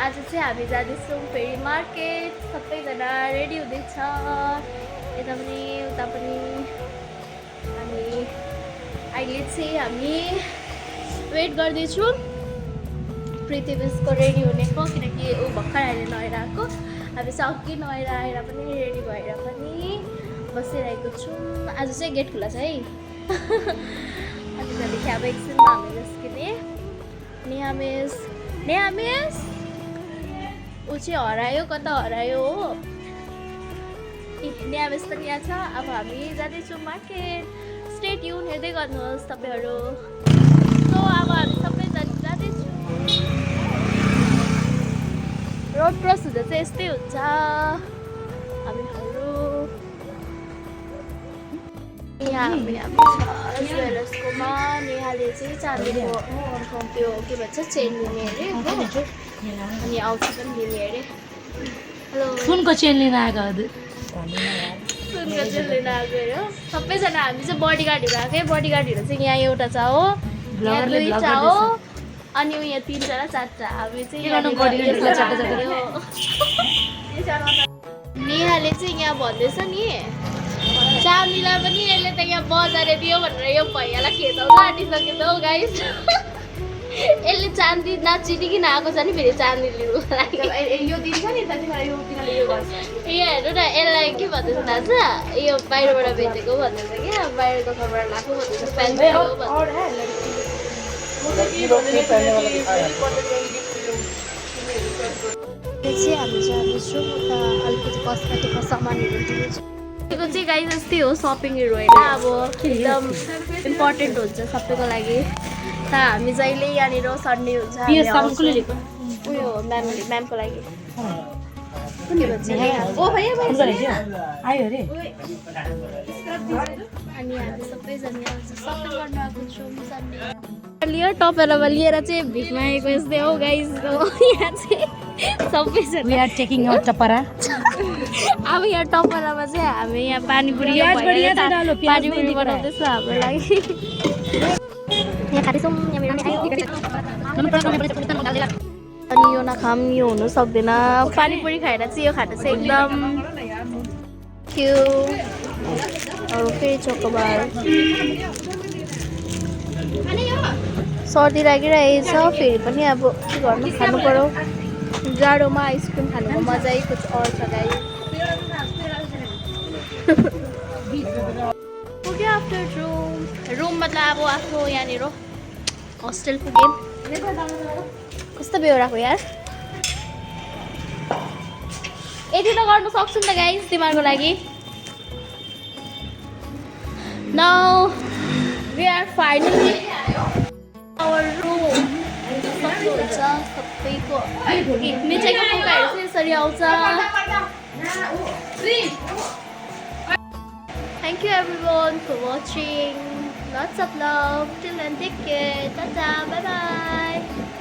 आज चाहिँ हामी जाँदैछौँ फेरि मार्केट सबैजना रेडी हुँदैछ यता पनि उता पनि अनि अहिले चाहिँ हामी वेट गर्दैछौँ पृथ्वीको रेडी हुनेको किनकि ऊ भर्खर अहिले नुहाएर आएको हामी चाहिँ अघि नुहाएर आएर पनि रेडी भएर पनि बसिरहेको छौँ आज चाहिँ गेट खुला छ है अनि त्यहाँदेखि अब एकछिनमा हामी निस्किने नेहा मिस ऊ चाहिँ हरायो कता हरायो हो नेहा मिस पनि यहाँ छ अब हामी जाँदैछौँ मार्केट स्टे ट्युन हेर्दै गर्नुहोस् तपाईँहरू सो अब हामी सबैजना जाँदैछौँ रोड क्रस हुँदा चाहिँ यस्तै हुन्छ हामीहरू यहाँ हामी ज्वेलर्सकोमा नेहाले चाहिँ चाँदीको त्यो के भन्छ चेन लिने अरे हो अनि आउँछ पनि लिने अरे हेलो सुनको चेन लिन आएको हजुर सुनको चेन लिन आएको अरे हो सबैजना हामी चाहिँ बडीगार्डहरू आएको है बडीगार्डहरू चाहिँ यहाँ एउटा छ हो यहाँ दुईवटा हो अनि यहाँ तिनजना चारवटा हामी चाहिँ नेहाले चाहिँ यहाँ भन्दैछ नि चाँदीलाई पनि यसले त यहाँ बजारे दियो भनेर यो भैयालाई खेदाउन आँटिसक्यो त हौ गाइस यसले चाँदी नाचिदिकन आएको छ नि फेरि चाँदी लिनु यो दिन्छ नि त तिमीलाई यो तिमीले यो गर्छ ए हेर्नु न यसलाई के भन्दैछ थाहा छ यो बाहिरबाट बेचेको भन्दैछ क्या बाहिर दोकानबाट ल्याएको भन्दैछ प्यान्ट हो चाहिँ हामी जाँदैछौँ उता अलिकति कस्मेटिकको सामानहरू किन्छु त्यो चाहिँ गाइस जस्तै हो सपिङहरू होइन अब एकदम इम्पोर्टेन्ट हुन्छ सबैको लागि त हामी जहिले यहाँनिर सन्डे हुन्छ उयो म्यामको लागि के भन्छ आयो अरे अनि हामी सबैजना सपिङ गर्न आएको छौँ सन्डे लियो टपेलामा लिएर चाहिँ भिख मागेको यस्तै हो गाइस यहाँ चाहिँ सबैजना वी आर टेकिङ आउट टपरा अब यहाँ टपरामा चाहिँ हामी यहाँ पानीपुरी पानीपुरी बनाउँदैछ हाम्रो लागि यहाँ खाँदैछौँ अनि यो नखाम यो हुनु सक्दैन पानीपुरी खाएर चाहिँ यो खाँदा चाहिँ एकदम त्यो फेरि चोकोबार सर्दी लागिरहेको छ फेरि पनि अब के गर्नु खानु पर्यो जाडोमा आइसक्रिम खानुको मजै कुछ और छ गाइस पुग्यो आफ्टर रुम मतलब अब आफ्नो यहाँनिर होस्टेल पुग्यौँ कस्तो बेहोराको यार यति त गर्नु सक्छु नि त गाइस तिमीहरूको लागि now we are finally our room सक्नुहुन्छ सबैको मिठाईको पोकाहरू चाहिँ यसरी आउँछ Thank you everyone for watching. Lots of love. Till then, take care. Tata. Bye bye.